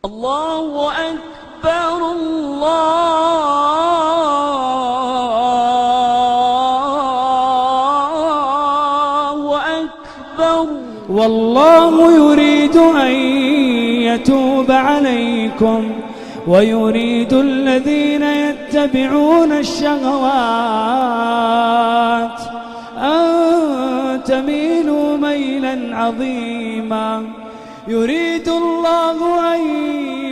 الله أكبر الله أكبر. والله يريد أن يتوب عليكم ويريد الذين يتبعون الشهوات أن تميلوا ميلا عظيما. يريد الله أن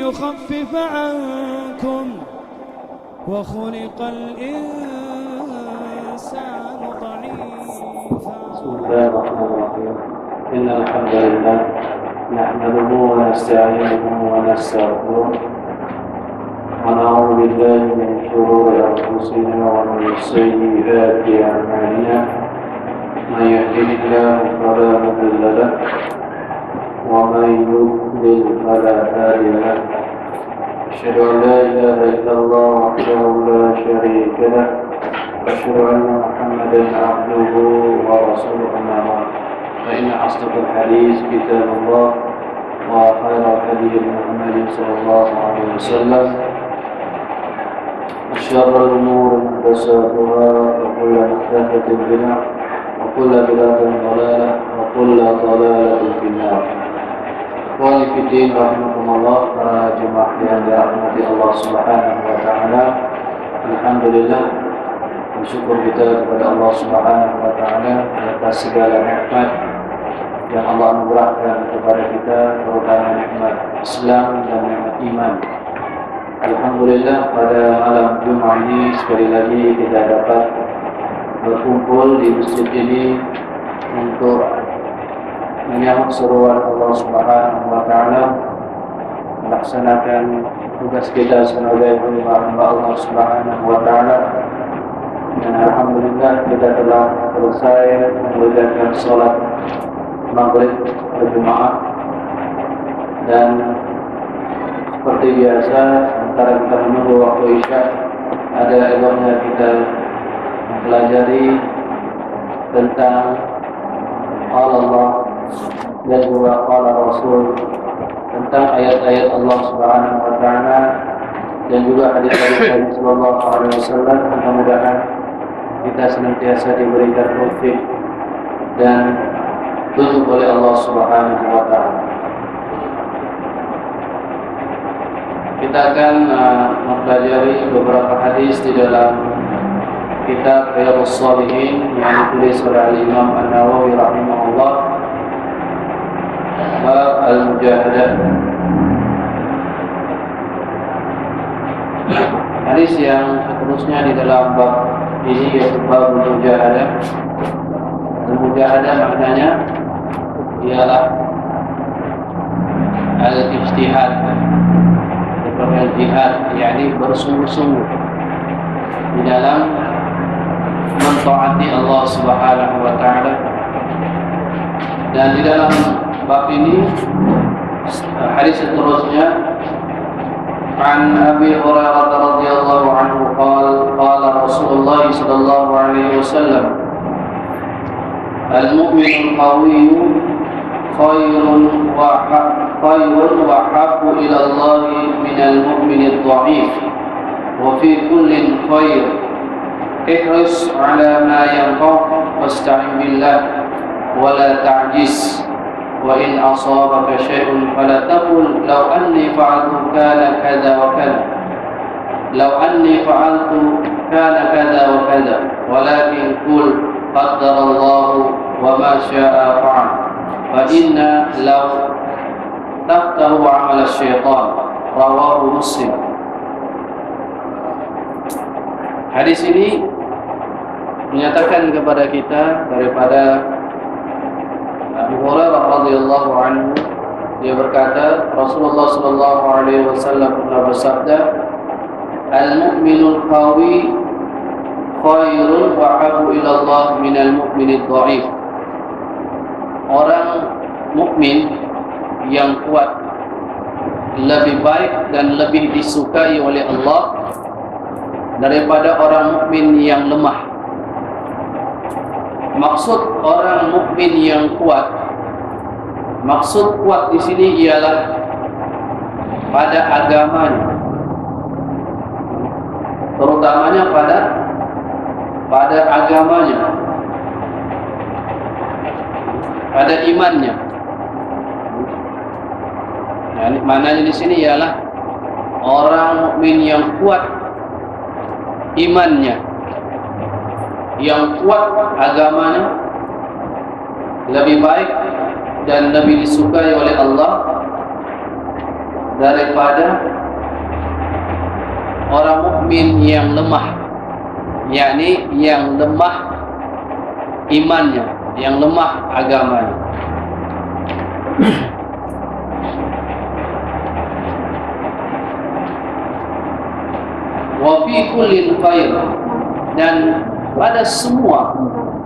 يخفف عنكم وخلق الإنسان ضعيفا. بسم الله الرحمن الرحيم. إن الحمد لله نحمده ونستعينه ونستغفره ونعوذ بالله من شرور أنفسنا ومن سيئات أعمالنا. من يهده الله فلا مضل له ومن يضلل فلا هادي له. أشهد أن لا إله إلا الله وحده لا شريك له وأشهد أن محمدا عبده ورسوله. أما بعد فإن أصدق الحديث كتاب الله وخير الهدي محمد صلى الله عليه وسلم وشر الأمور محدثاتها وكل محدثة بدعة وكل بدعة ضلالة وكل ضلالة في النار. Ikhwani fi din rahimakumullah, para jemaah yang dirahmati Allah Subhanahu wa taala. Alhamdulillah, bersyukur kita kepada Allah Subhanahu wa taala atas segala nikmat yang Allah anugerahkan kepada kita, terutama nikmat Islam dan nikmat iman. Alhamdulillah, pada malam Jumat ini sekali lagi kita dapat berkumpul di masjid ini untuk menyambut seruan Allah Subhanahu wa taala, melaksanakan tugas kita sebagai hamba Allah Subhanahu wa taala. Dan alhamdulillah kita telah selesai mengerjakan salat maghrib berjemaah, dan seperti biasa antara kita menunggu waktu isya, ada eloknya kita mempelajari tentang Allah dan juga qala Rasul, tentang ayat-ayat Allah Subhanahu wa taala dan juga hadis-hadis Nabi sallallahu alaihi wasallam. Mudah-mudahan kita senantiasa diberikan taufik dan petunjuk oleh Allah Subhanahu wa taala. Kita akan mempelajari beberapa hadis di dalam kitab Riyadhus Shalihin yang ditulis oleh Imam An-Nawawi rahimahullah, bab al-mujahadah. Hadis yang seterusnya di dalam bab ini yaitu bab al-mujahadah. Al-mujahadah maknanya ialah al-ijtihad, al-jihad, yakni bersungguh-sungguh di dalam mentaati Allah Subhanahu wa taala. Dan di dalam bab ini hadis seterusnya, an Abi Hurairah radhiyallahu anhu qala Rasulullah sallallahu alaihi wasallam, al-mu'minu al-qawiyyu khairun wa habbu ila Allah min al-mu'min al-dha'if wa fi kullin khair. Ihris ala ma yanfa'uk wasta'in billah wa la ta'jiz. Wa in asabaka syai'un fala taqul law anni fa'altu kana kadza wa kadza, law anni fa'altu kana kadza wa kadza, walakin qul qaddarallahu wa ma syaa fa'al, fa inna law taqtahu 'amal asy-syaitan. Rawahu Muslim. Hadis ini menyatakan kepada kita daripada Abu Hurairah radhiyallahu anhu, dia berkata Rasulullah sallallahu alaihi wasallam pernah bersabda, al-mu'minul qawi khairun wa habbu ila Allah minal mu'minid dha'if. Orang mukmin yang kuat lebih baik dan lebih disukai oleh Allah daripada orang mukmin yang lemah. Maksud orang mukmin yang kuat, maksud kuat di sini ialah pada agamanya, terutamanya pada agamanya, pada imannya. Nah, maknanya di sini ialah orang mukmin yang kuat imannya, yang kuat agamanya, lebih baik dan lebih disukai oleh Allah daripada orang mukmin yang lemah, yakni yang lemah imannya, yang lemah agamanya. Wa fi kullin khair, dan pada semua,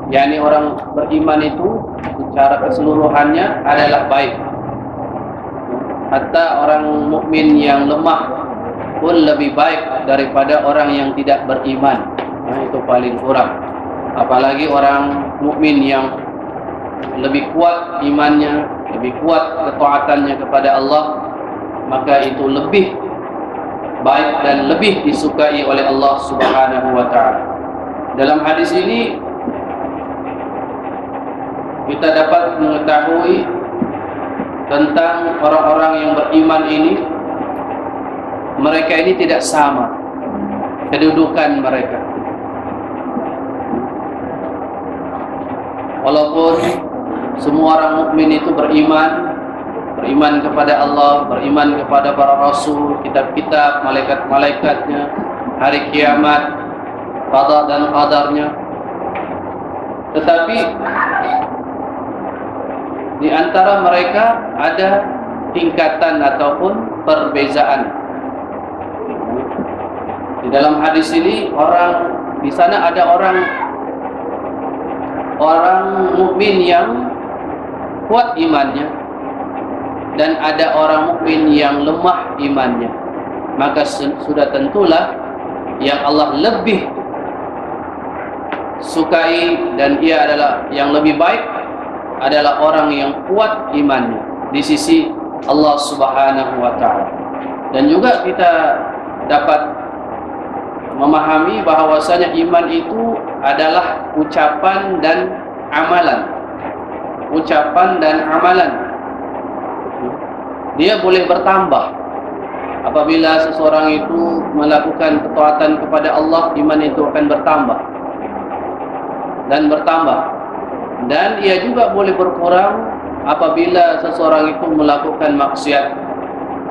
yakni orang beriman itu secara keseluruhannya adalah baik. Hatta orang mukmin yang lemah pun lebih baik daripada orang yang tidak beriman. Nah, itu paling kurang. Apalagi orang mukmin yang lebih kuat imannya, lebih kuat ketaatannya kepada Allah, maka itu lebih baik dan lebih disukai oleh Allah Subhanahu wa taala. Dalam hadis ini kita dapat mengetahui tentang orang-orang yang beriman ini, mereka ini tidak sama kedudukan mereka. Walaupun semua orang mukmin itu beriman kepada Allah, beriman kepada para rasul, kitab-kitab, malaikat-malaikatnya, hari kiamat, qada dan qadarnya, tetapi di antara mereka ada tingkatan ataupun perbezaan. Di dalam hadis ini di sana ada orang mukmin yang kuat imannya dan ada orang mukmin yang lemah imannya. Maka sudah tentulah yang Allah lebih sukai dan ia adalah yang lebih baik adalah orang yang kuat imannya di sisi Allah Subhanahu wa taala. Dan juga kita dapat memahami bahwasanya iman itu adalah ucapan dan amalan. Ucapan dan amalan. Dia boleh bertambah apabila seseorang itu melakukan ketaatan kepada Allah, iman itu akan bertambah dan bertambah. Dan ia juga boleh berkurang apabila seseorang itu melakukan maksiat,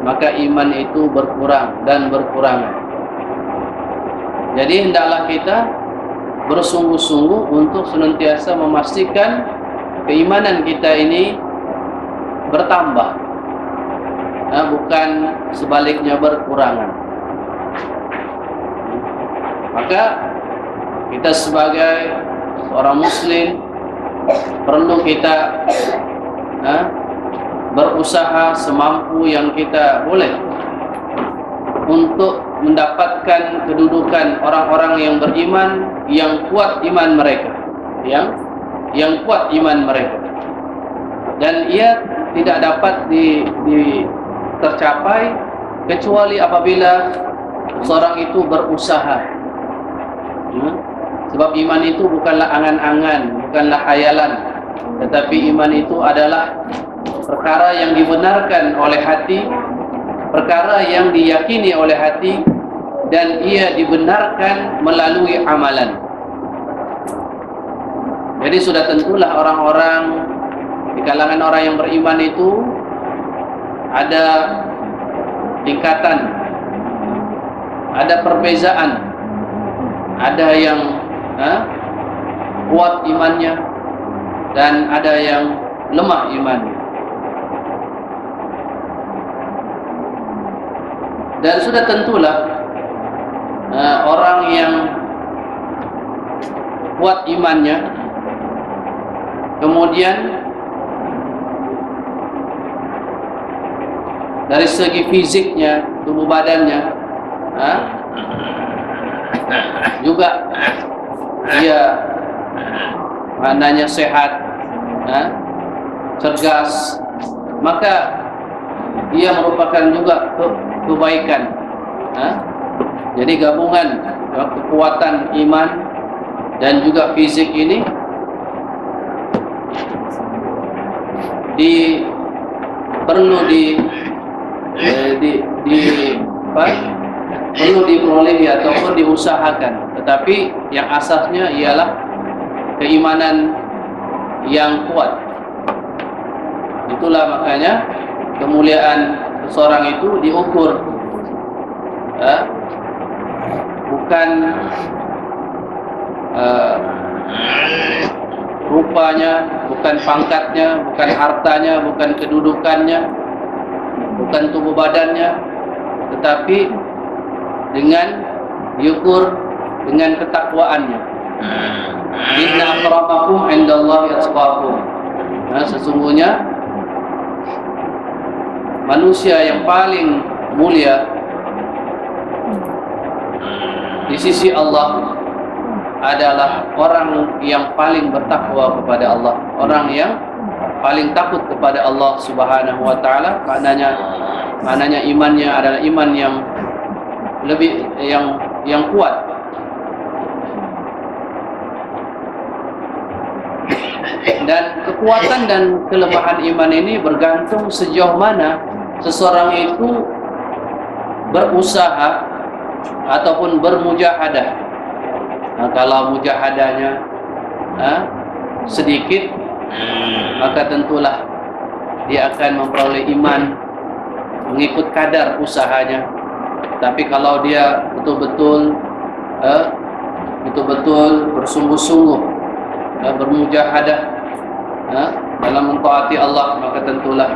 maka iman itu berkurang dan berkurang. Jadi hendaklah kita bersungguh-sungguh untuk senantiasa memastikan keimanan kita ini bertambah, bukan sebaliknya berkurangan. Maka kita sebagai seorang muslim perlu kita berusaha semampu yang kita boleh untuk mendapatkan kedudukan orang-orang yang beriman, yang kuat iman mereka, yang kuat iman mereka. Dan ia tidak dapat tercapai kecuali apabila seorang itu berusaha. Sebab iman itu bukanlah angan-angan, bukanlah khayalan, tetapi iman itu adalah perkara yang dibenarkan oleh hati, perkara yang diyakini oleh hati, dan ia dibenarkan melalui amalan. Jadi sudah tentulah orang-orang di kalangan orang yang beriman itu ada tingkatan, ada perbezaan, ada yang kuat imannya dan ada yang lemah imannya. Dan sudah tentulah orang yang kuat imannya, kemudian dari segi fisiknya, tubuh badannya, juga dia maknanya sehat, cergas, maka ia merupakan juga kebaikan. Jadi gabungan kekuatan iman dan juga fisik ini perlu diperolehi ataupun diusahakan. Tetapi yang asasnya ialah keimanan yang kuat. Itulah makanya kemuliaan seseorang itu diukur bukan rupanya, bukan pangkatnya, bukan hartanya, bukan kedudukannya, bukan tubuh badannya, tetapi dengan diukur dengan ketakwaannya. Inna akramakum indallahi atqakum. Sesungguhnya manusia yang paling mulia di sisi Allah adalah orang yang paling bertakwa kepada Allah, orang yang paling takut kepada Allah Subhanahu wa taala. Maknanya imannya adalah iman yang lebih yang kuat. Dan kekuatan dan kelemahan iman ini bergantung sejauh mana seseorang itu berusaha ataupun bermujahadah. Kalau mujahadahnya sedikit, maka tentulah dia akan memperoleh iman mengikut kadar usahanya. Tapi kalau dia betul-betul bersungguh-sungguh bermujahadah dalam mentaati Allah, maka tentulah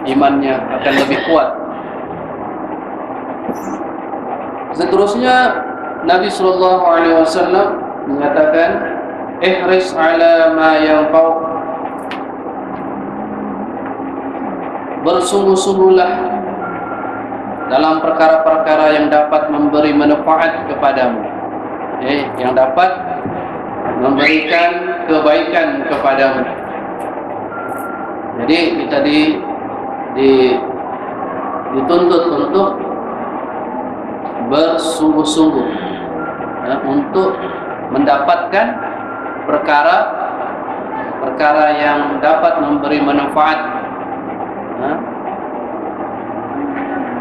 imannya akan lebih kuat. Seterusnya Nabi sallallahu alaihi wasallam mengatakan, ihris ala ma yanfa'u. Bersungguh-sungguhlah dalam perkara-perkara yang dapat memberi manfaat kepadamu, yang dapat memberikan kebaikan kepadamu. Jadi kita dituntut untuk bersungguh-sungguh untuk mendapatkan perkara yang dapat memberi manfaat.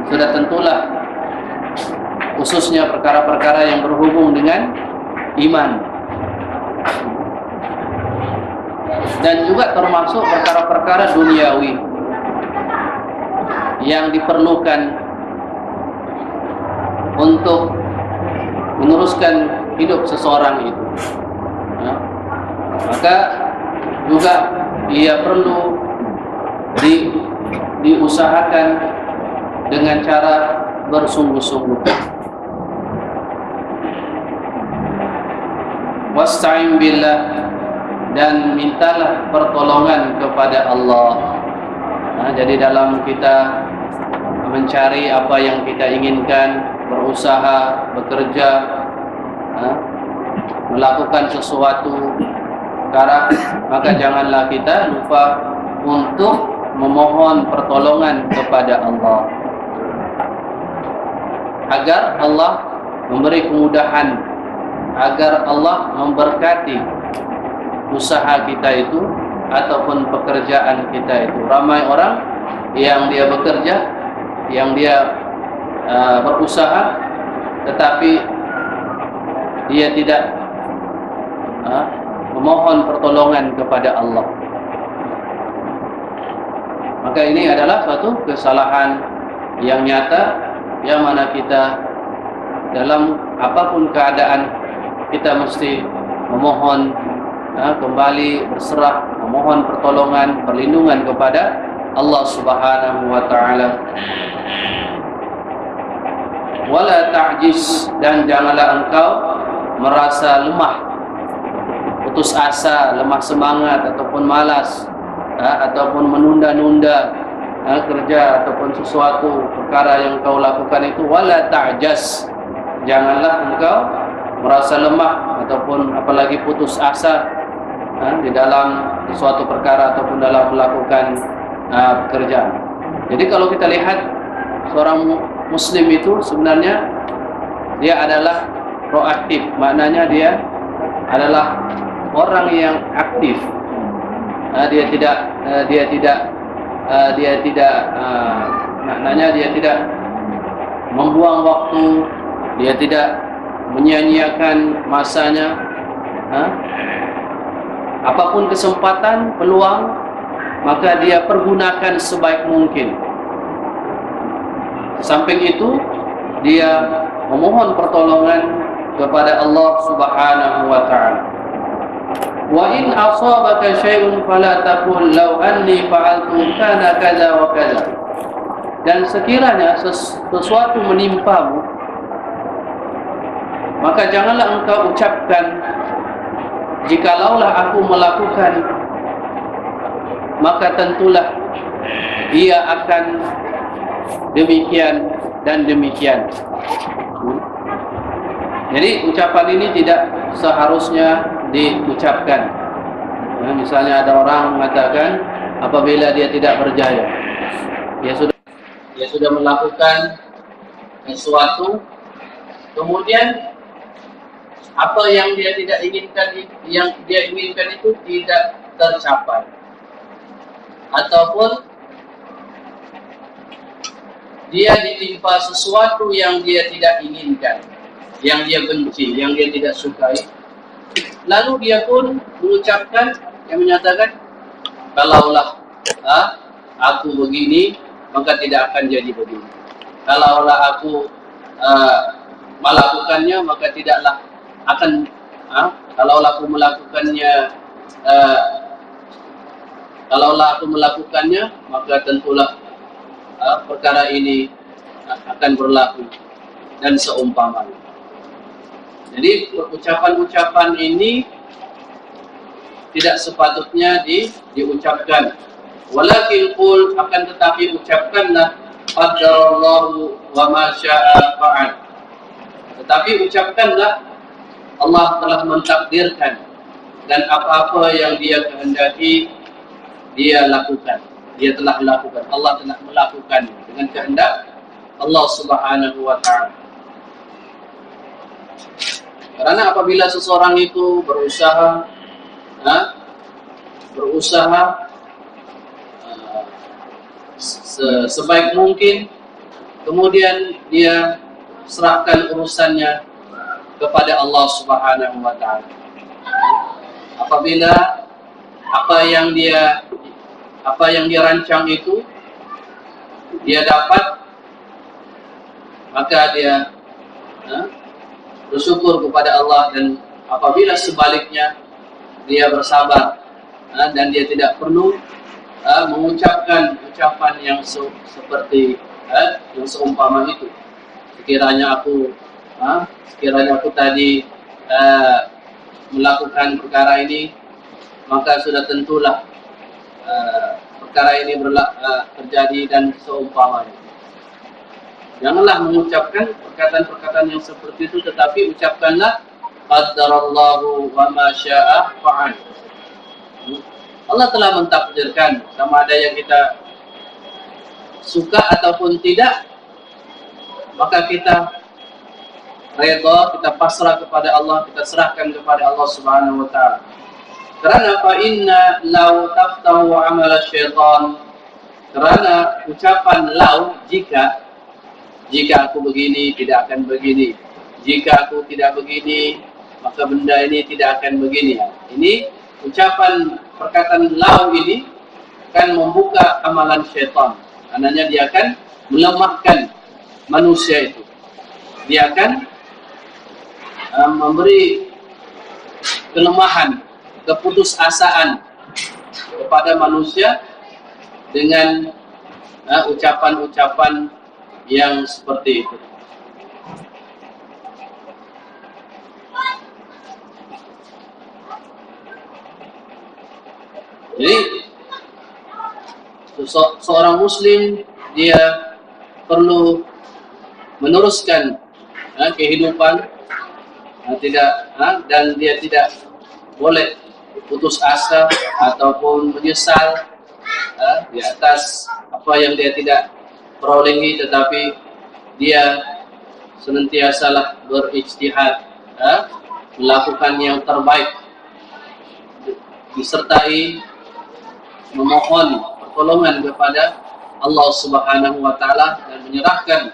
Sudah tentulah khususnya perkara-perkara yang berhubung dengan iman, dan juga termasuk perkara-perkara duniawi yang diperlukan untuk meneruskan hidup seseorang itu. Maka juga ia perlu diusahakan dengan cara bersungguh-sungguh. Wasta'in billah, dan mintalah pertolongan kepada Allah. Jadi dalam kita mencari apa yang kita inginkan, berusaha, bekerja, melakukan sesuatu perkara, maka janganlah kita lupa untuk memohon pertolongan kepada Allah agar Allah memberi kemudahan, agar Allah memberkati usaha kita itu ataupun pekerjaan kita itu. Ramai orang yang dia bekerja, yang dia berusaha, tetapi dia tidak memohon pertolongan kepada Allah. Maka ini adalah suatu kesalahan yang nyata, yang mana kita dalam apapun keadaan kita mesti memohon kembali, berserah, memohon pertolongan, perlindungan kepada Allah Subhanahu wa taala. Wala ta'jiz, dan janganlah engkau merasa lemah, putus asa, lemah semangat ataupun malas, ataupun menunda-nunda kerja ataupun sesuatu perkara yang kau lakukan itu. Wala ta'jaz, janganlah engkau merasa lemah ataupun apalagi putus asa di dalam suatu perkara ataupun dalam melakukan pekerjaan. Jadi kalau kita lihat seorang muslim itu sebenarnya dia adalah proaktif, maknanya dia adalah orang yang aktif. Maknanya dia tidak membuang waktu, dia tidak menyia-nyiakan masanya. Apapun kesempatan, peluang, maka dia pergunakan sebaik mungkin. Samping itu, dia memohon pertolongan kepada Allah Subhanahu wa ta'ala. Wa in asabaka syai'un fala taqul law anni fa'altu kana kadza wa kadza. Dan sekiranya sesuatu menimpamu, maka janganlah engkau ucapkan, jikalau aku melakukan, maka tentulah ia akan demikian dan demikian. Jadi ucapan ini tidak seharusnya diucapkan. Misalnya ada orang mengatakan apabila dia tidak berjaya, dia sudah melakukan sesuatu, kemudian apa yang dia tidak inginkan, yang dia inginkan itu tidak tercapai, ataupun dia ditimpa sesuatu yang dia tidak inginkan, yang dia benci, yang dia tidak sukai, lalu dia pun mengucapkan, yang menyatakan, kalaulah aku begini, maka tidak akan jadi begini. Kalaulah aku melakukannya, maka tidaklah akan. Kalaulah aku melakukannya, maka tentulah perkara ini akan berlaku, dan seumpamanya. Jadi ucapan-ucapan ini tidak sepatutnya diucapkan. Walakin qul, akan tetapi ucapkanlah, qadarallahu wa ma syaa fa'al. Tetapi ucapkanlah, Allah telah mentakdirkan, dan apa-apa yang dia kehendaki dia lakukan. Dia telah lakukan, Allah telah melakukan dengan kehendak Allah Subhanahu wa ta'ala. Karena apabila seseorang itu berusaha sebaik mungkin, kemudian dia serahkan urusannya kepada Allah Subhanahu wa ta'ala. Apabila apa yang dia rancang itu dia dapat, maka dia bersyukur kepada Allah, dan apabila sebaliknya dia bersabar dan dia tidak perlu mengucapkan ucapan yang seperti yang seumpama itu. Sekiranya aku tadi melakukan perkara ini, maka sudah tentulah perkara ini terjadi, dan seumpamanya. Janganlah mengucapkan perkataan-perkataan yang seperti itu, tetapi ucapkanlah qadarallahu wa ma syaa fa'al. Allah telah mentakdirkan, sama ada yang kita suka ataupun tidak, maka kita redha, kita pasrah kepada Allah, kita serahkan kepada Allah Subhanahu wa ta'ala. Karena fa inna law taftahu amal syaitan, karena ucapan law, jika aku begini tidak akan begini, jika aku tidak begini maka benda ini tidak akan begini. Ini ucapan perkataan law ini akan membuka amalan syaitan. Karena dia akan melemahkan manusia itu. Dia akan memberi kelemahan, keputusasaan kepada manusia dengan ucapan-ucapan yang seperti itu. Jadi seorang muslim dia perlu meneruskan kehidupan, dan dia tidak boleh putus asa ataupun menyesal di atas apa yang dia tidak perolehi, tetapi dia senantiasalah berijtihad, melakukan yang terbaik, disertai memohon pertolongan kepada Allah Subhanahu wa taala dan menyerahkan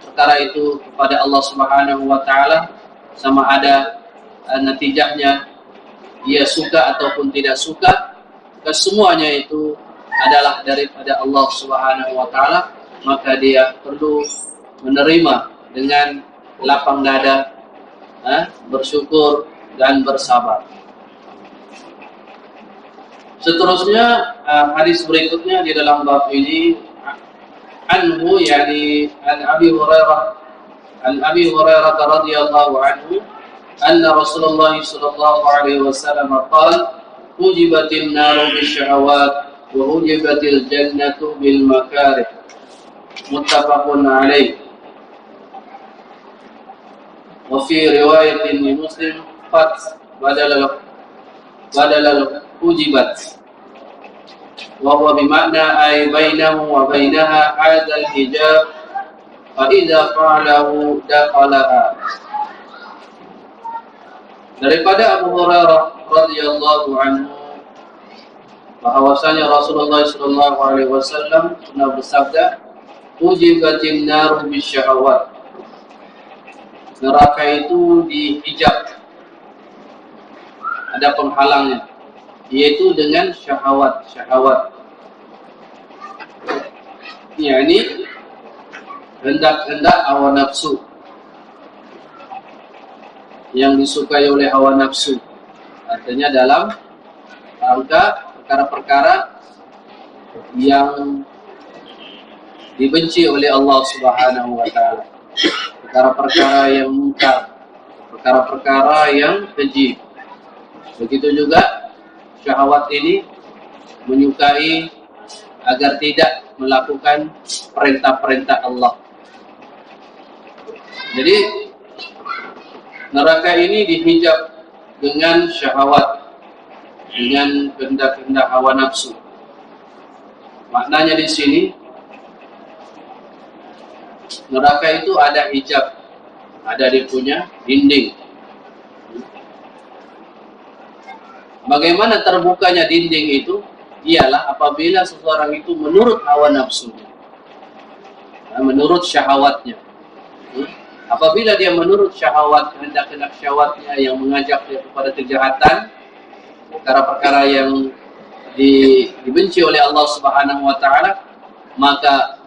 perkara itu kepada Allah Subhanahu wa taala, sama ada natijahnya dia suka ataupun tidak suka, kesemuanya itu adalah daripada Allah Subhanahu wa taala, maka dia perlu menerima dengan lapang dada, bersyukur dan bersabar. Seterusnya hadis berikutnya di dalam bab ini, anhu yani an Abi Hurairah radhiyallahu anhu anna Rasulullah sallallahu alaihi wasallam qala hujibatin naru bisyahawat wa hujibatil jannatu bil makarih, muttafaqun alaih. Wa fi riwayatin li Muslim qad badal hujibat wa huwa bima'na ay bainahu wa bainaha hadal hijab fa idza fa'alahu dakhalaha. Daripada Abu Hurairah radhiyallahu anhu bahwasanya Rasulullah sallallahu alaihi wasallam pernah bersabda, hujibatin naru bisyahawat, neraka itu dihijab, ada penghalangnya, yaitu dengan syahwat, yakni hendak-hendak hawa nafsu, yang disukai oleh hawa nafsu, artinya dalam rangka perkara-perkara yang dibenci oleh Allah Subhanahu wa taala, perkara-perkara yang munkar, perkara-perkara yang keji. Begitu juga syahwat ini menyukai agar tidak melakukan perintah-perintah Allah. Jadi neraka ini dihijab dengan syahwat, dengan kehendak-kehendak hawa nafsu. Maknanya di sini neraka itu ada hijab, ada dia punya dinding. Bagaimana terbukanya dinding itu? Ialah apabila seseorang itu menurut hawa nafsunya, menurut syahwatnya. Apabila dia menurut syahwat, kehendak-kehendak syahwatnya yang mengajak dia kepada kejahatan, perkara-perkara yang dibenci oleh Allah Subhanahu wa taala, maka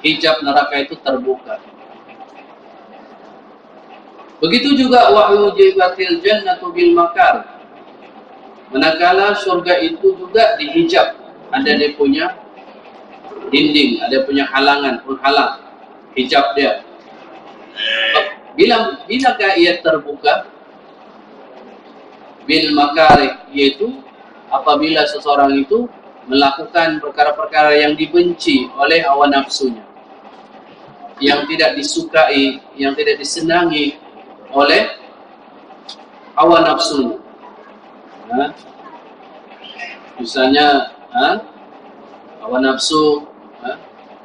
hijab neraka itu terbuka. Begitu juga wa hujibatil jannatu bil makar, manakala surga itu juga dihijab, ada dia punya dinding, ada punya halangan, penghalang, hijab dia. Bilakah ia terbuka? Bil makarih, yaitu apabila seseorang itu melakukan perkara-perkara yang dibenci oleh hawa nafsunya, yang tidak disukai, yang tidak disenangi oleh hawa nafsunya. Misalnya hawa nafsu,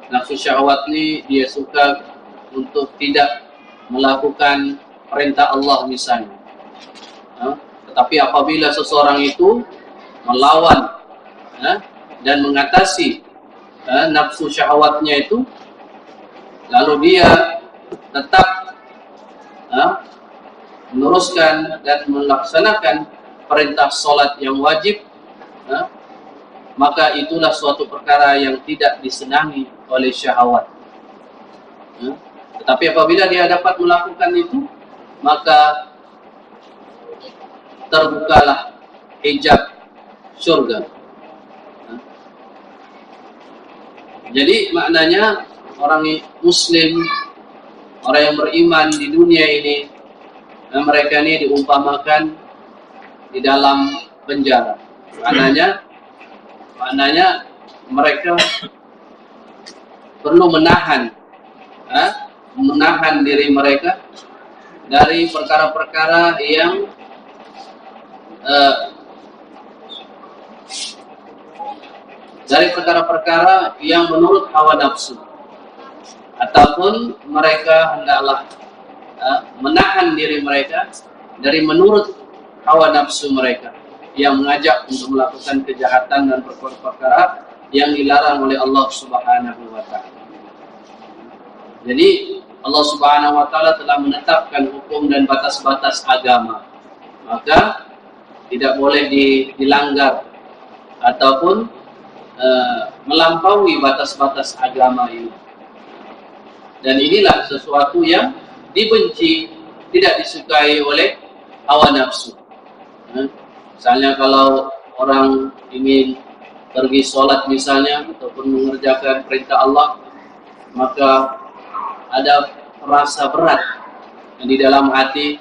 nafsu syahwat ini dia suka untuk tidak melakukan perintah Allah misalnya. Tetapi apabila seseorang itu melawan dan mengatasi nafsu syahwatnya itu, lalu dia tetap meneruskan dan melaksanakan perintah solat yang wajib, maka itulah suatu perkara yang tidak disenangi oleh syahwat. Tetapi apabila dia dapat melakukan itu, maka terbukalah hijab surga. Jadi maknanya orang muslim, orang yang beriman di dunia ini, mereka ini diumpamakan di dalam penjara. Maknanya mereka perlu menahan diri mereka dari perkara-perkara yang dari perkara-perkara yang menurut hawa nafsu, ataupun mereka hendaklah menahan diri mereka dari menurut hawa nafsu mereka yang mengajak untuk melakukan kejahatan dan perkara-perkara yang dilarang oleh Allah Subhanahu wa taala. Jadi Allah Subhanahu wa taala telah menetapkan hukum dan batas-batas agama. Maka tidak boleh dilanggar ataupun melampaui batas-batas agama ini. Dan inilah sesuatu yang dibenci, tidak disukai oleh hawa nafsu. Misalnya kalau orang ingin pergi sholat misalnya, ataupun mengerjakan perintah Allah, maka ada rasa berat yang di dalam hati.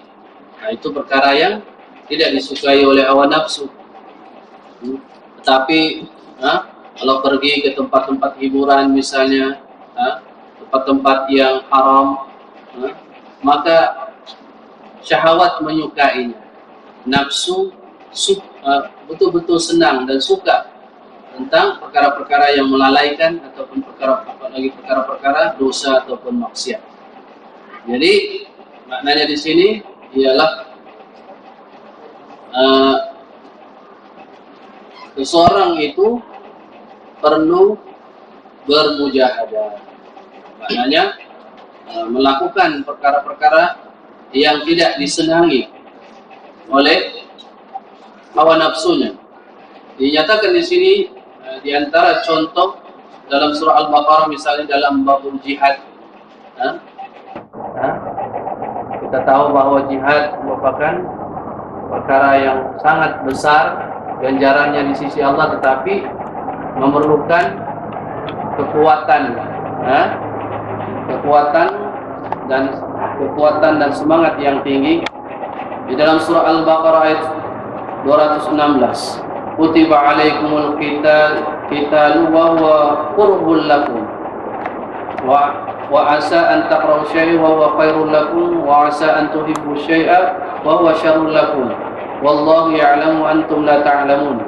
Nah, itu perkara yang tidak disukai oleh hawa nafsu. Tetapi kalau pergi ke tempat-tempat hiburan misalnya, tempat-tempat yang haram, maka syahwat menyukainya. Nafsu betul-betul senang dan suka tentang perkara-perkara yang melalaikan ataupun perkara-perkara dosa ataupun maksiat. Jadi maknanya di sini ialah seseorang itu perlu bermujahadah. Maknanya melakukan perkara-perkara yang tidak disenangi oleh hawa nafsunya. Dinyatakan di sini di antara contoh dalam surah Al-Baqarah, misalnya dalam babul jihad. Kita tahu bahwa jihad merupakan perkara yang sangat besar ganjarannya di sisi Allah, tetapi memerlukan kekuatan, kekuatan dan semangat yang tinggi. Di dalam surah Al-Baqarah ayat 216, kutiba alaikumul qitalu wa huwa kurhul lakum wa asa an takrahu syai'an wa huwa khairul lakum wa asa an tuhibbu syai'an wa huwa syarrul lakum wallahu ya'lamu antum la ta'lamun.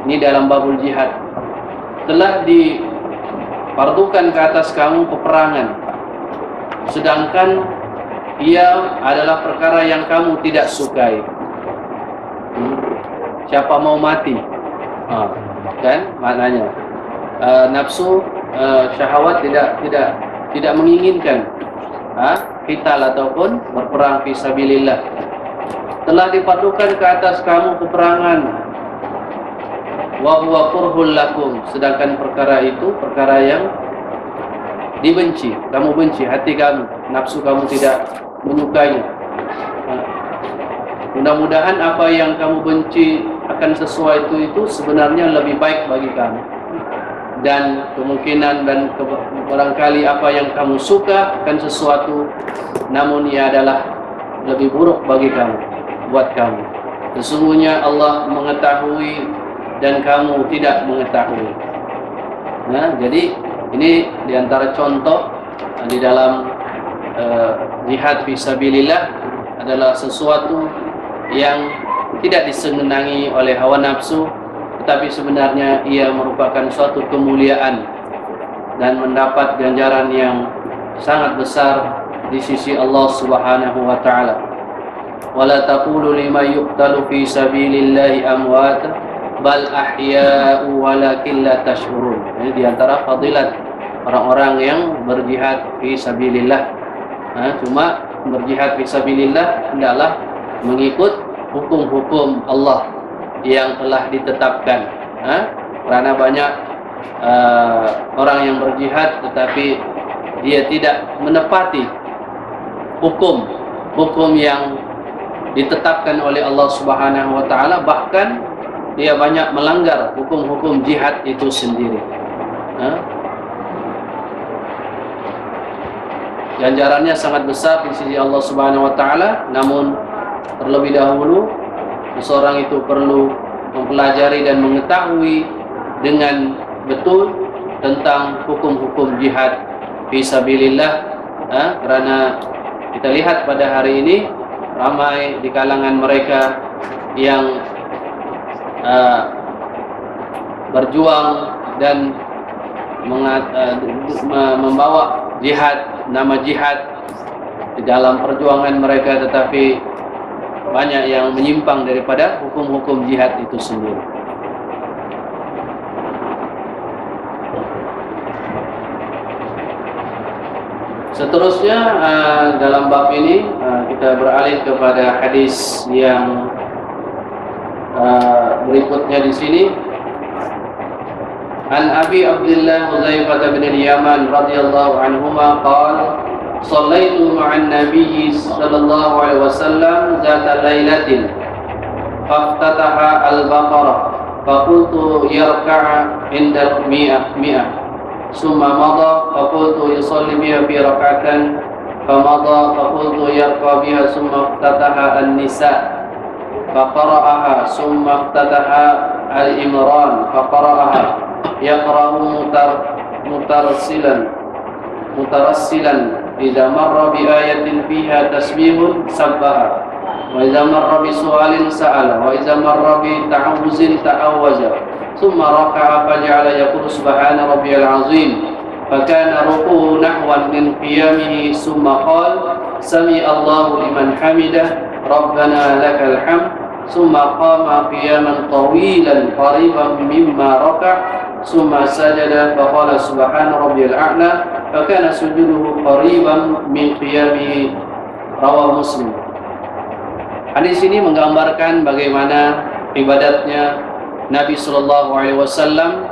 Ini dalam babul jihad. Telah difardukan ke atas kamu peperangan, sedangkan ia adalah perkara yang kamu tidak sukai. Siapa mau mati? Kan maknanya nafsu, syahwat tidak menginginkan qital ataupun berperang fi sabilillah. Telah dipadukan ke atas kamu peperangan, wa huwa kurhul lakum, sedangkan perkara itu perkara yang dibenci, kamu benci, hati kamu, nafsu kamu tidak menyukainya. Mudah-mudahan apa yang kamu benci akan sesuatu itu sebenarnya lebih baik bagi kamu, dan kemungkinan dan barangkali apa yang kamu suka akan sesuatu namun ia adalah lebih buruk bagi kamu, buat kamu. Sesungguhnya Allah mengetahui dan kamu tidak mengetahui. Jadi ini diantara contoh di dalam jihad fisabilillah adalah sesuatu yang tidak disenangi oleh hawa nafsu, tetapi sebenarnya ia merupakan suatu kemuliaan dan mendapat ganjaran yang sangat besar di sisi Allah Subhanahu wa taala. Wala taqulu liman yuqtalu fi sabilillahi amwat bal ahya'u walakin la tash'urun. Ini di antara fadilat orang-orang yang berjihad fi sabilillah. Cuma berjihad fi sabilillah hendaklah mengikut hukum-hukum Allah yang telah ditetapkan. Karena banyak orang yang berjihad tetapi dia tidak menepati hukum yang ditetapkan oleh Allah Subhanahu wa taala, bahkan dia banyak melanggar hukum-hukum jihad itu sendiri. Ganjarannya sangat besar di sisi Allah Subhanahu wa taala, namun terlebih dahulu seseorang itu perlu mempelajari dan mengetahui dengan betul tentang hukum-hukum jihad fisabilillah. Karena kita lihat pada hari ini ramai di kalangan mereka yang berjuang dan membawa jihad, nama jihad di dalam perjuangan mereka, tetapi banyak yang menyimpang daripada hukum-hukum jihad itu sendiri. Seterusnya dalam bab ini kita beralih kepada hadis yang berikutnya di sini. An Abi Abdullah Hudzaifah bin Yaman radhiyallahu anhuma qala shallaitu ma'an nabiy sallallahu alaihi wasallam zata lailatin faftataha al-baqarah faqultu yarka'a inda mi'ah ثم مضى فقلت يصلي بها في ركعة فمضى فقلت يرقى بها ثم افتتح النساء فقرأها ثم افتتح الإمران فقرأها يقرأ مترسلا إذا مر بآية فيها تسبيح سبها وإذا مر بسؤال سأل وإذا مر بتعوذ تعوذ ثم ركع فجعل يقول سبحان ربي العظيم فكان ركوعه نحوا من قيامه ثم قال سمع الله لمن حمده ربنا لك الحمد ثم قام قياما طويلا قريبا مما ركع ثم سجد فقال سبحان ربي الأعلى فكان سجوده قريبا من قيامه رواه Muslim. Hadis ini menggambarkan bagaimana ibadatnya Nabi Sallallahu Alaihi Wasallam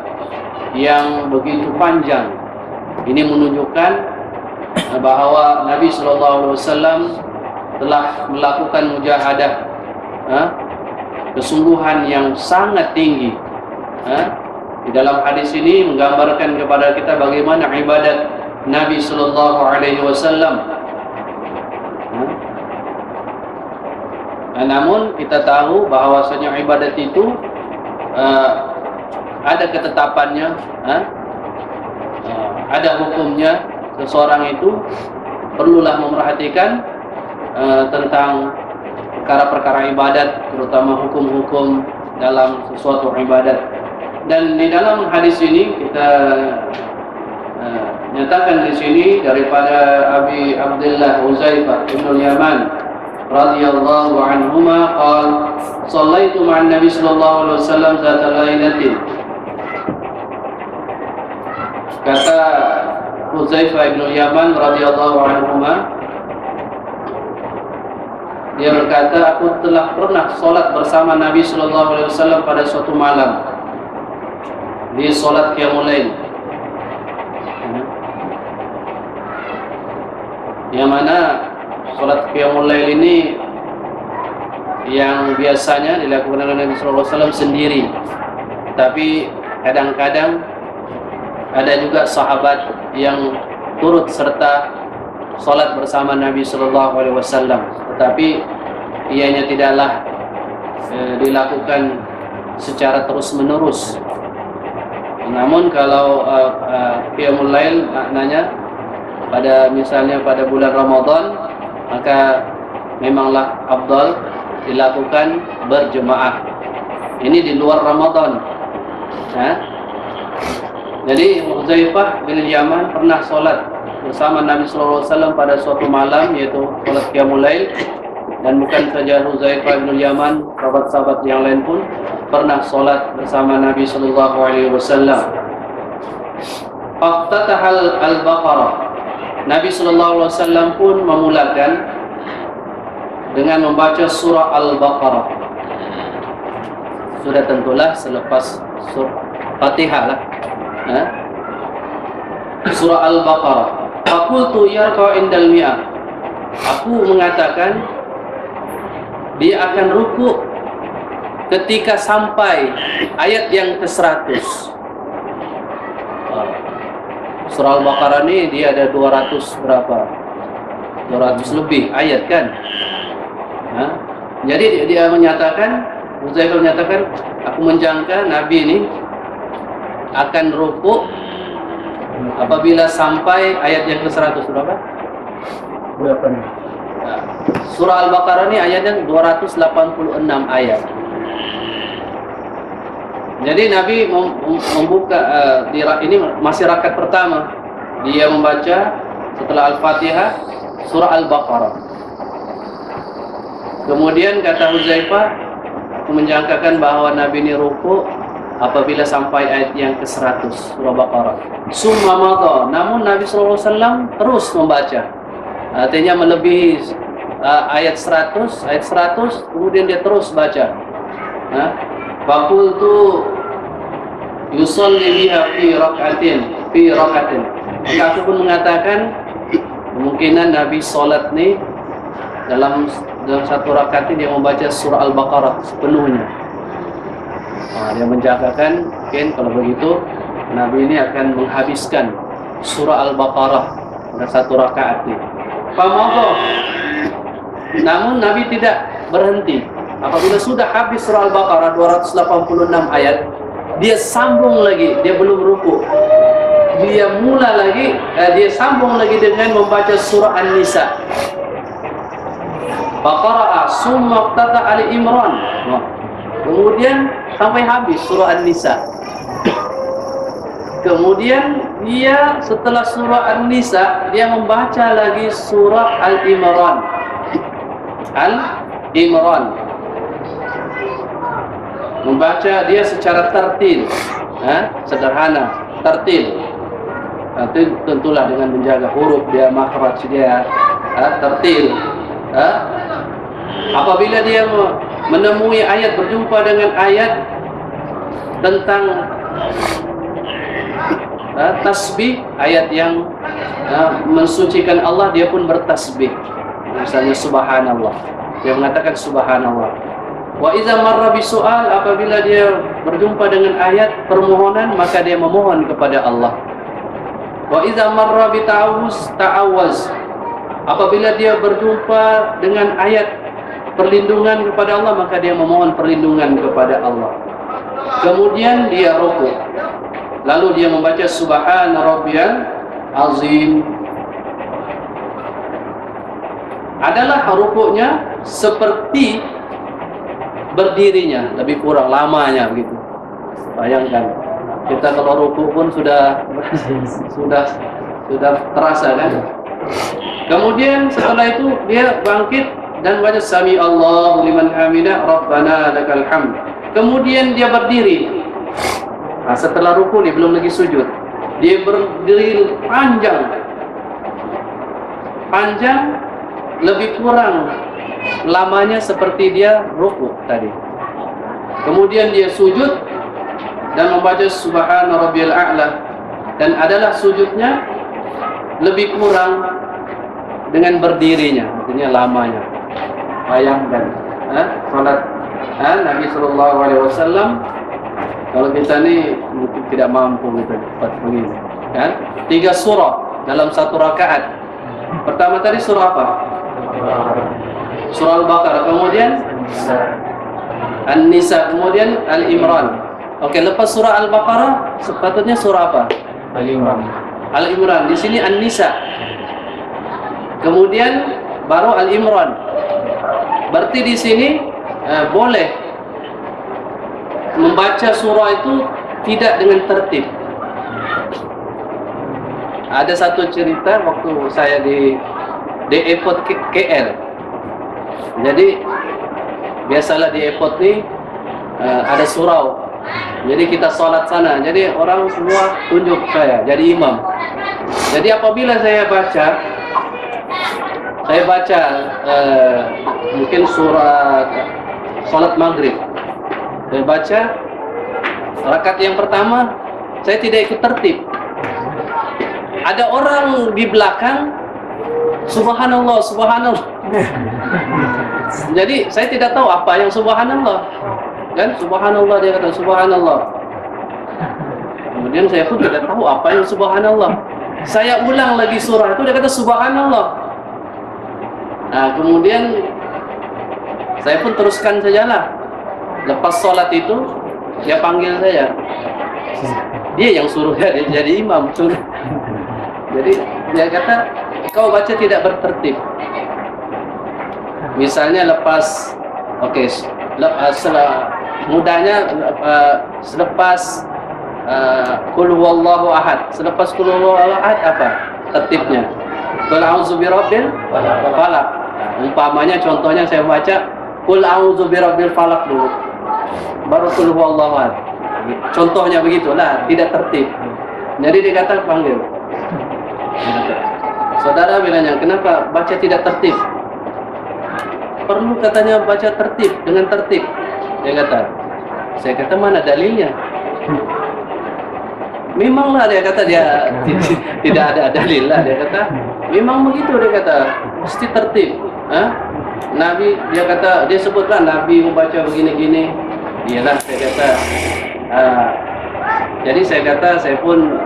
yang begitu panjang. Ini menunjukkan bahawa Nabi Sallallahu Alaihi Wasallam telah melakukan mujahadah, kesungguhan yang sangat tinggi. Di dalam hadis ini menggambarkan kepada kita bagaimana ibadat Nabi Sallallahu Alaihi Wasallam. Namun kita tahu bahawasanya ibadat itu ada ketetapannya, ada hukumnya. Seseorang itu perlulah memerhatikan tentang perkara-perkara ibadat, terutama hukum-hukum dalam sesuatu ibadat. Dan di dalam hadis ini kita nyatakan di sini daripada Abi Abdullah Hudzaifah bin Yaman radhiyallahu anhuma qala shallaitu ma'an nabi sallallahu alaihi wasallam zata lailatin. Kata Hudzaifah bin Yaman radhiyallahu anhuma, dia berkata, aku telah pernah solat bersama Nabi sallallahu alaihi wasallam pada suatu malam di solat qiyamul lail, yang mana solat qiyamul lail ini yang biasanya dilakukan oleh Nabi sallallahu alaihi wasallam sendiri, tapi kadang-kadang ada juga sahabat yang turut serta solat bersama Nabi sallallahu alaihi wasallam, tetapi ianya tidaklah dilakukan secara terus-menerus. Namun kalau qiyamul lail maknanya misalnya pada bulan Ramadan, maka memanglah afdal dilakukan berjemaah. Ini di luar Ramadan. Jadi Hudzaifah bin Yaman pernah solat bersama Nabi sallallahu alaihi wasallam pada suatu malam, yaitu solat qiyamul lail. Dan bukan saja Hudzaifah bin Yaman, sahabat-sahabat yang lain pun pernah solat bersama Nabi sallallahu alaihi wasallam. Faftatahal al-Baqarah. Nabi sallallahu alaihi wasallam pun memulakan dengan membaca surah Al-Baqarah. Sudah tentulah selepas surah Fatihah lah. Surah Al-Baqarah. Faqultu yarqa indal mi'ah. Aku mengatakan dia akan rukuk ketika sampai ayat yang ke-100. Surah Al-Baqarah ini dia ada 200 berapa? 200 lebih ayat kan? Jadi dia menyatakan, Hudzaifah menyatakan, aku menjangka Nabi ini akan rukuk apabila sampai ayat yang ke-100 berapa? Berapa nih? Surah Al-Baqarah ini ayatnya 286 ayat. Jadi Nabi membuka ini masih rakaat pertama. Dia membaca setelah Al-Fatihah surah Al-Baqarah. Kemudian kata Huzaifah menjangkakan bahwa Nabi ini ruku apabila sampai ayat yang ke-100 surah Baqarah. Summa madha, namun Nabi SAW terus membaca. Artinya melebihi ayat 100, kemudian dia terus baca. Faqultu yusalli biha fi rak'atin. Maka aku pun mengatakan kemungkinan Nabi salat nih dalam satu rakaat dia membaca surah Al-Baqarah sepenuhnya. Dia menjagakan mungkin kalau begitu Nabi ini akan menghabiskan surah Al-Baqarah dalam satu rakaat ini. Famadha. Namun Nabi tidak berhenti. Apabila sudah habis surah Al-Baqarah 286 ayat, dia sambung lagi, dia belum ruku. Dia mula lagi, dia sambung lagi dengan membaca surah An-Nisa. Baqarah summa qata Ali Imran. Kemudian sampai habis surah An-Nisa. Kemudian dia setelah surah An-Nisa dia membaca lagi surah Al-Imran. Membaca dia secara tertil, sederhana, tertil. Itu tentulah dengan menjaga huruf dia, makhraj dia, tertil. Apabila dia menemui ayat, berjumpa dengan ayat tentang tasbih, ayat yang mensucikan Allah, dia pun bertasbih. Misalnya subhanallah, dia mengatakan subhanallah. Wa idza marra bisu'al, apabila dia berjumpa dengan ayat permohonan, maka dia memohon kepada Allah. Wa idza marra bi ta'awuz, apabila dia berjumpa dengan ayat perlindungan kepada Allah, maka dia memohon perlindungan kepada Allah. Kemudian dia rukuk. Lalu dia membaca subhana rabbiyal azim. Adalah rukuknya seperti berdirinya, lebih kurang lamanya begitu. Bayangkan, kita kalau rukuk pun sudah terasa kan. Kemudian setelah itu dia bangkit dan baca sami Allahu liman hamidah rabbana lakal hamd. Kemudian dia berdiri. Setelah ruku dia belum lagi sujud. Dia berdiri panjang lebih kurang lamanya seperti dia ruku tadi. Kemudian dia sujud dan membaca subhana rabbiyal a'la, dan adalah sujudnya lebih kurang dengan berdirinya, artinya lamanya. Bayangkan, salat Nabi sallallahu alaihi wasallam. Kalau kita ni mungkin tidak mampu kita cepat begini, kan? 3 surah dalam satu rakaat. Pertama tadi surah apa? Surah Al-Baqarah, kemudian An-Nisa, kemudian Al-Imran. Oke, lepas surah Al-Baqarah sepatutnya surah apa? Al-Imran. Di sini An-Nisa. Kemudian baru Al-Imran. Berarti di sini boleh membaca surah itu tidak dengan tertib. Ada satu cerita waktu saya di airport KL. Jadi biasalah di airport ni ada surau. Jadi kita sholat sana. Jadi orang semua tunjuk saya jadi imam. Jadi apabila saya baca mungkin surah sholat maghrib. Saya baca rakaat yang pertama, saya tidak ikut tertib. Ada orang di belakang, subhanallah, subhanallah. Jadi saya tidak tahu apa yang subhanallah. Kan subhanallah, dia kata subhanallah. Kemudian saya pun tidak tahu apa yang subhanallah. Saya ulang lagi surah itu, dia kata subhanallah. Nah, kemudian saya pun teruskan sajalah. Lepas sholat itu dia panggil saya. Dia yang suruh dia jadi imam, suruh. Jadi dia kata kau baca tidak bertertib. Misalnya lepas setelah mudahnya selepas qul huwallahu ahad. Selepas qul huwallahu ahad apa tertibnya? Qul a'udzu birabbil falaq. Umpamanya contohnya saya baca qul a'udzu birabbil falaq dulu, baru qul huwallahu ahad. Contohnya begitulah, tidak tertib. Jadi dikatakan panggil. Saudara bilangnya, kenapa baca tidak tertib? Perlu katanya baca tertib, dengan tertib. Dia kata, saya kata mana dalilnya? Memanglah dia kata dia tidak ada dalil lah, dia kata memang begitu, dia kata mesti tertib. Nabi dia kata, dia sebutlah Nabi membaca begini-gini. Iyalah saya kata jadi saya kata saya pun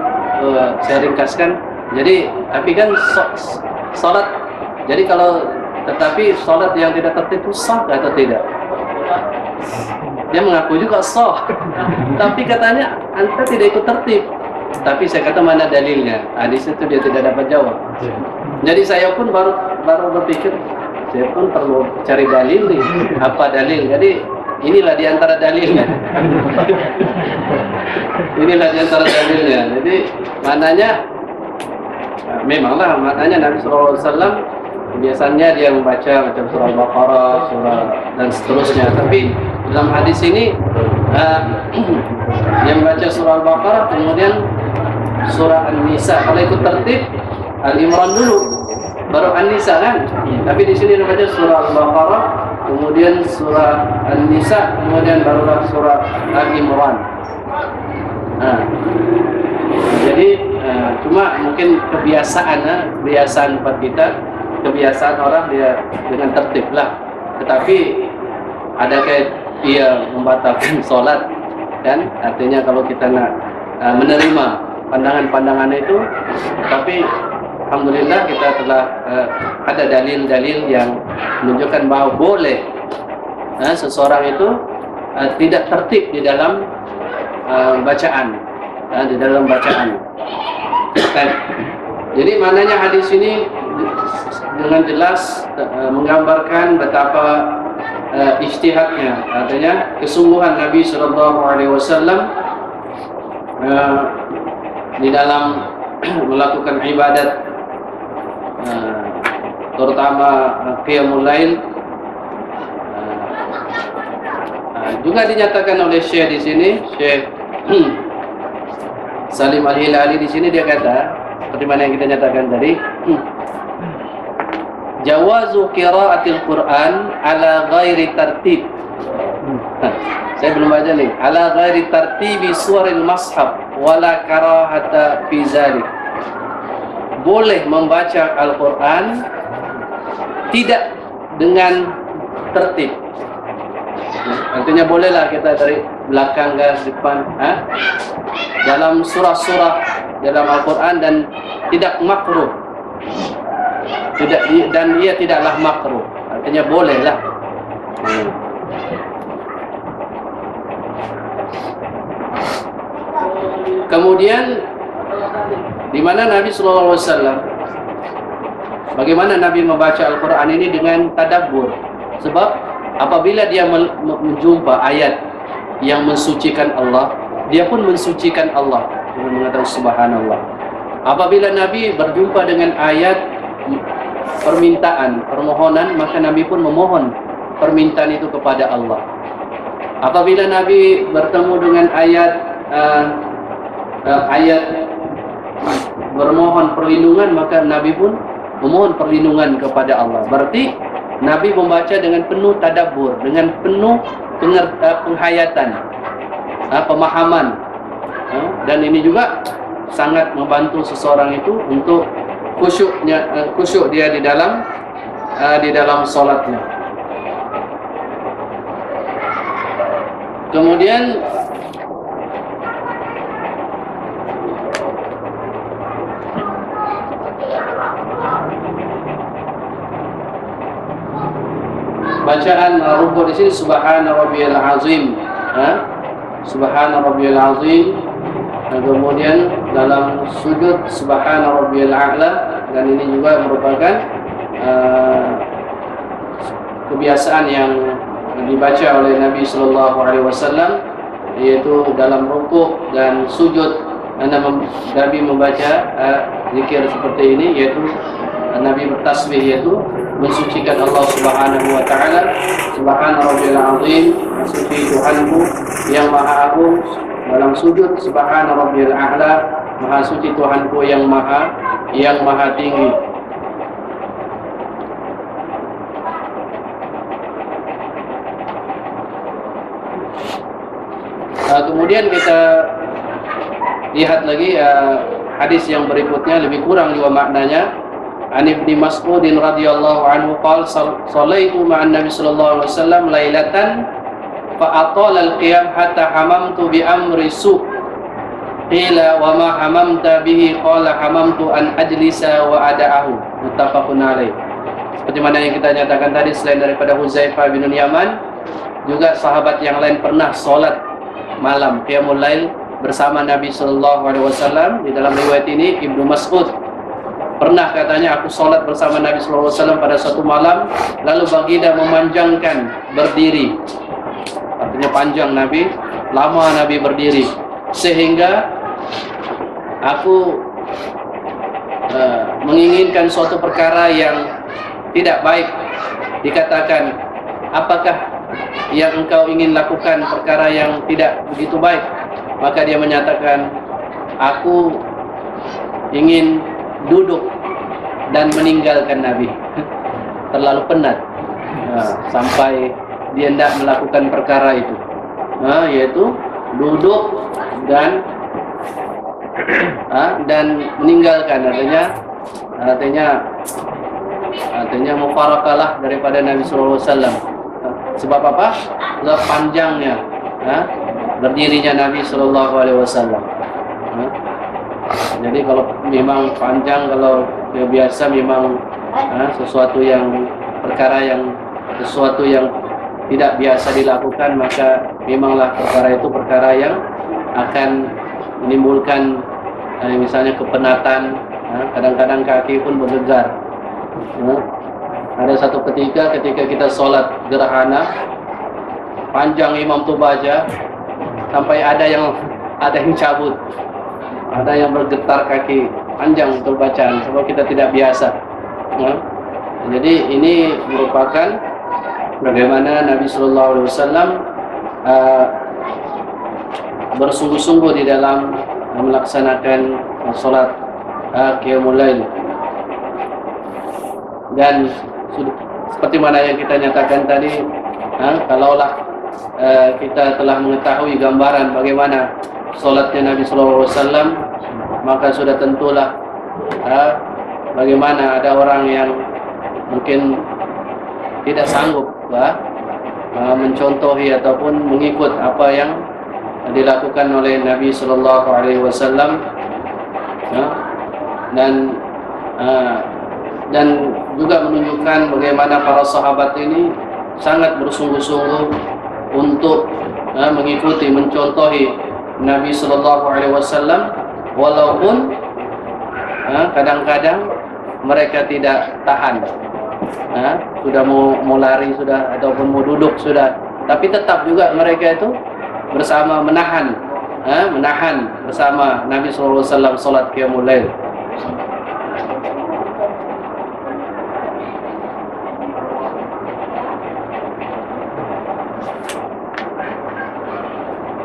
saya ringkaskan. Jadi tapi kan salat, jadi kalau tetapi salat yang tidak tertib itu sah atau tidak? Dia mengaku juga sah, tapi katanya anta tidak ikut tertib. Tapi saya kata mana dalilnya? Di situ dia tidak dapat jawab. Jadi saya pun baru berpikir, saya pun perlu cari dalil nih. Apa dalil? Jadi inilah di antara dalilnya. Inilah di antara dalilnya. Jadi maknanya memanglah maknanya Nabi sallallahu alaihi wasallam biasanya dia membaca macam surah Al-Baqarah, surah dan seterusnya. Tapi dalam hadis ini dia membaca surah Al-Baqarah, kemudian surah An-Nisa. Kalau ikut tertib Al-Imran dulu, baru An-Nisa kan. Tapi di sini dia membaca surah Al-Baqarah, kemudian surah An-Nisa, kemudian barulah surah Al-Imran. Jadi cuma mungkin kebiasaan tempat kita, kebiasaan orang dia dengan tertib lah. Tetapi adakah dia membatalkan sholat? Dan artinya kalau kita nak menerima pandangan-pandangan itu, tapi alhamdulillah kita telah ada dalil-dalil yang menunjukkan bahawa boleh seseorang itu tidak tertib di dalam bacaan, di dalam bacaan. Jadi maknanya hadis ini dengan jelas menggambarkan betapa ijtihadnya, artinya kesungguhan Nabi sallallahu alaihi wasallam di dalam melakukan ibadat, terutama qiyamul lail. Juga dinyatakan oleh Syekh di sini, Syekh Salim Al-Hilali di sini dia kata, seperti mana yang kita nyatakan tadi, jawazu qiraatil Quran ala ghairi tartib. Saya belum baca nih. Ala ghairi tartibi suwaril mashaf wala karahata fi zalik. Boleh membaca Al-Quran tidak dengan tertib. Artinya bolehlah kita dari belakang ke depan, dalam surah-surah dalam Al-Quran, dan tidak makruh. Dan ia tidaklah makruh. Artinya bolehlah. Kemudian di mana Nabi sallallahu alaihi wasallam, bagaimana Nabi membaca Al-Quran ini dengan tadabbur. Sebab apabila dia menjumpa ayat yang mensucikan Allah, dia pun mensucikan Allah dengan mengatakan subhanallah. Apabila Nabi berjumpa dengan ayat permohonan, maka Nabi pun memohon permintaan itu kepada Allah. Apabila Nabi bertemu dengan ayat bermohon perlindungan, maka Nabi pun memohon perlindungan kepada Allah. Berarti Nabi membaca dengan penuh tadabbur, dengan penuh penghayatan, pemahaman, dan ini juga sangat membantu seseorang itu untuk khusyuk dia di dalam solatnya. Kemudian bacaan rukuk di sini subhana rabbiyal azim, subhana rabbiyal azim. Dan kemudian dalam sujud subhana rabbiyal a'la, dan ini juga merupakan kebiasaan yang dibaca oleh Nabi sallallahu alaihi wasallam, yaitu dalam rukuk dan sujud. Nabi membaca zikir seperti ini, yaitu Nabi bertasbih, yaitu mensucikan Allah Subhanahu wa taala. Subhana rabbiyal azim, suci Tuhanku yang maha agung. Dalam sujud, subhana rabbiyal a'la, maha suci Tuhanku yang maha tinggi. Kemudian kita lihat lagi hadis yang berikutnya, lebih kurang juga maknanya. An Ibnu Mas'ud radhiyallahu anhu qala sallaitu ma'an Nabi sallallahu alaihi wasallam lailatan fa atala al-qiyam hatta hamamtu bi amri su. Qila wa ma hamamta bihi, qala hamamtu an ajlisa wa ada'ahu. Muttafaqun alaih. Seperti mana yang kita nyatakan tadi, selain daripada Huzaifah bin Yaman, juga sahabat yang lain pernah salat malam qiyamul lail bersama Nabi sallallahu alaihi wasallam. Di dalam riwayat ini Ibnu Mas'ud pernah katanya, aku salat bersama Nabi sallallahu alaihi wasallam pada suatu malam, lalu baginda memanjangkan berdiri. Artinya panjang Nabi, lama Nabi berdiri, sehingga aku menginginkan suatu perkara yang tidak baik. Dikatakan, apakah yang engkau ingin lakukan perkara yang tidak begitu baik? Maka dia menyatakan, aku ingin duduk dan meninggalkan Nabi. Terlalu penat sampai dia tidak melakukan perkara itu, yaitu duduk dan meninggalkan. Artinya mufarakalah daripada Nabi sallallahu alaihi wasallam. Sebab apa? Sebab panjangnya berdirinya Nabi sallallahu alaihi wasallam. Jadi kalau memang panjang, kalau biasa memang sesuatu yang tidak biasa dilakukan, maka memanglah perkara itu perkara yang akan menimbulkan misalnya kepenatan. Kadang-kadang kaki pun bergegar. Ada satu ketika kita sholat gerhana, panjang imam tu baca sampai ada yang cabut, ada yang bergetar kaki, panjang untuk bacaan, sebab kita tidak biasa. Jadi ini merupakan bagaimana Nabi Sallallahu Alaihi Wasallam bersungguh-sungguh di dalam melaksanakan sholat qiyamul lail. Dan seperti mana yang kita nyatakan tadi, kalaulah kita telah mengetahui gambaran bagaimana solatnya Nabi Sallallahu Alaihi Wasallam, maka sudah tentulah bagaimana ada orang yang mungkin tidak sanggup mencontohi ataupun mengikut apa yang dilakukan oleh Nabi Sallallahu Alaihi Wasallam, dan juga menunjukkan bagaimana para sahabat ini sangat bersungguh-sungguh untuk mengikuti, mencontohi Nabi Sallallahu Alaihi Wasallam, walaupun kadang-kadang mereka tidak tahan, sudah mau lari sudah, ataupun mau duduk sudah, tapi tetap juga mereka itu bersama menahan bersama Nabi Sallallahu Alaihi Wasallam salat qiyamul lail.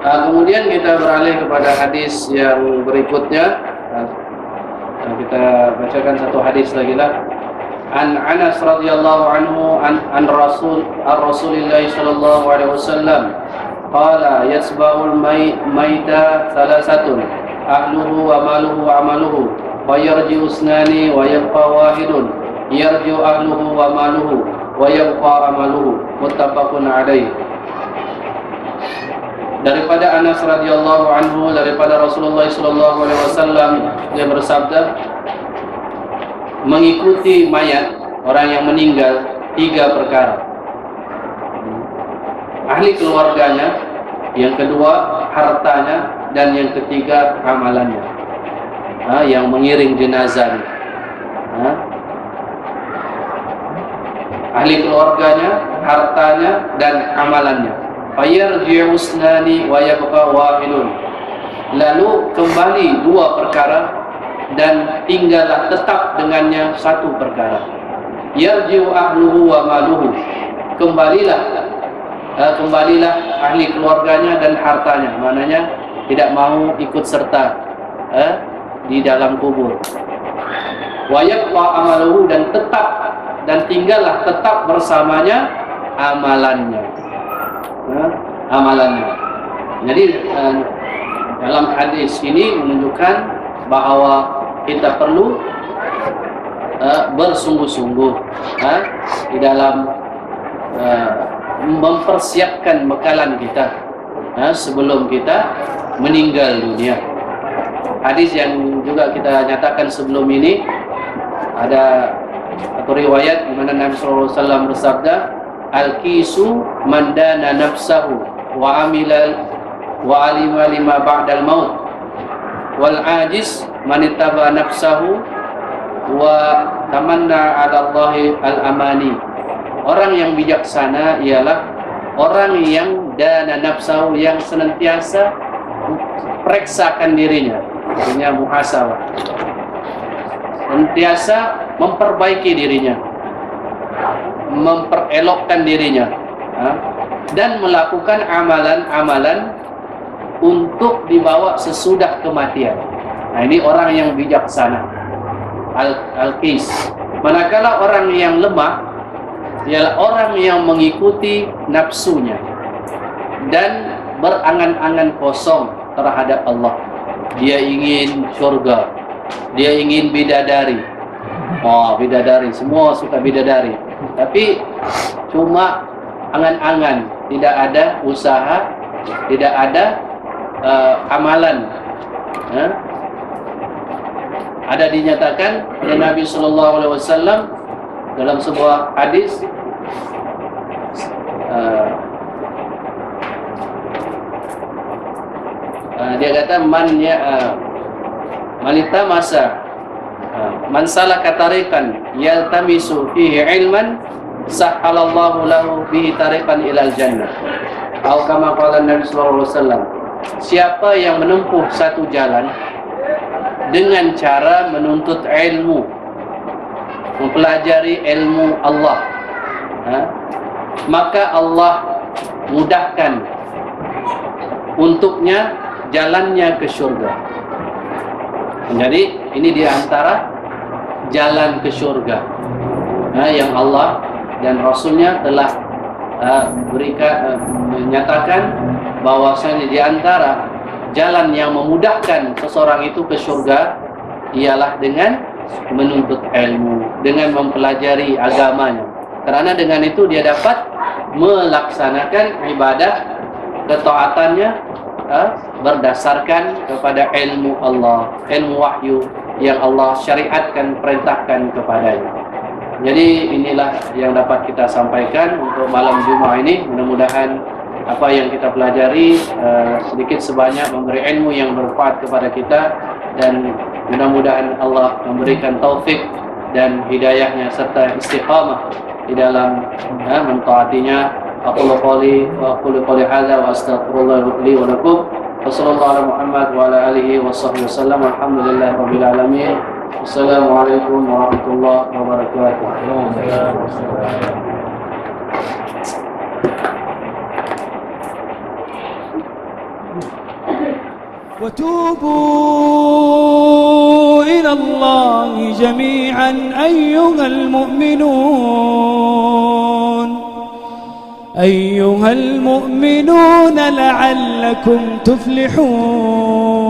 Kemudian kita beralih kepada hadis yang berikutnya. Kita bacakan satu hadis lagi lah. An Anas radhiyallahu anhu an Rasulillah sallallahu alaihi wasallam qala yasba'ul maita salasatun ahluhu wa maluhu wa amaluhu wa yarji'u usnani wa yabqa wahidun yarji'u ahluhu wa maluhu wa yabqa amaluhu. Muttafaqun alaih. Daripada Anas radhiyallahu anhu, daripada Rasulullah sallallahu alaihi wasallam, dia bersabda, mengikuti mayat orang yang meninggal 3 perkara. Ahli keluarganya, yang kedua hartanya, dan yang ketiga amalannya, yang mengiring jenazah. ahli keluarganya, hartanya, dan amalannya. Fayarji'u usnani wa yabqa wahidun. Lalu kembali dua perkara dan tinggallah tetap dengannya satu perkara. Yarji'u ahluhu wa maluhu. Kembalilah ahli keluarganya dan hartanya. Maknanya tidak mau ikut serta di dalam kubur. Wa yabqa amaluhu, dan tinggallah tetap bersamanya amalannya. Jadi dalam hadis ini menunjukkan bahawa kita perlu bersungguh-sungguh di dalam mempersiapkan bekalan kita sebelum kita meninggal dunia. Hadis yang juga kita nyatakan sebelum ini, ada atau riwayat di mana Nabi SAW bersabda, al-kisu man dana nafsahu wa alima lima ba'dal maut, wal ajiz man ittaba nafsahu wa tamanna 'ala Allahi al-amani. Orang yang bijaksana ialah orang yang dana nafsahu, yang senantiasa periksakan dirinya, artinya muhasabah, senantiasa memperbaiki dirinya, memperelokkan dirinya, dan melakukan amalan-amalan untuk dibawa sesudah kematian. Nah, ini orang yang bijaksana, al-qis. Manakala orang yang lemah ialah orang yang mengikuti nafsunya dan berangan-angan kosong terhadap Allah. Dia ingin syurga, dia ingin bidadari. Bidadari, semua suka bidadari, tapi cuma angan-angan, tidak ada usaha, tidak ada amalan. Ada dinyatakan oleh Nabi SAW dalam sebuah hadis, dia kata manita masa man salaka tariqan yaltamisu fihi ilman sahhalallahu lahu bihi tariqan ilal jannah. Atau kama qala Nabi sallallahu alaihi wasallam, siapa yang menempuh satu jalan dengan cara menuntut ilmu, mempelajari ilmu Allah, maka Allah mudahkan untuknya jalannya ke syurga. Jadi ini di antara jalan ke syurga yang Allah dan Rasulnya telah menyatakan bahwasanya di antara jalan yang memudahkan seseorang itu ke syurga ialah dengan menuntut ilmu, dengan mempelajari agamanya. Karena dengan itu dia dapat melaksanakan ibadah ketaatannya berdasarkan kepada ilmu Allah, ilmu wahyu yang Allah syariatkan, perintahkan kepadanya. Jadi inilah yang dapat kita sampaikan untuk malam Jumat ini. Mudah-mudahan apa yang kita pelajari sedikit sebanyak memberi ilmu yang bermanfaat kepada kita, dan mudah-mudahan Allah memberikan taufik dan hidayahnya serta istiqamah di dalam mentaatinya. Aqulu qawli wa aqulu qawli hadza wa astaghfirullah li wa lakum. Wassallallahu ala Muhammad wa ala alihi wa sahbihi wasallam. Alhamdulillahi rabbil alamin. Wassalamualaikum warahmatullahi wabarakatuh. وتوبوا إلى الله جميعا أيها المؤمنون لعلكم تفلحون.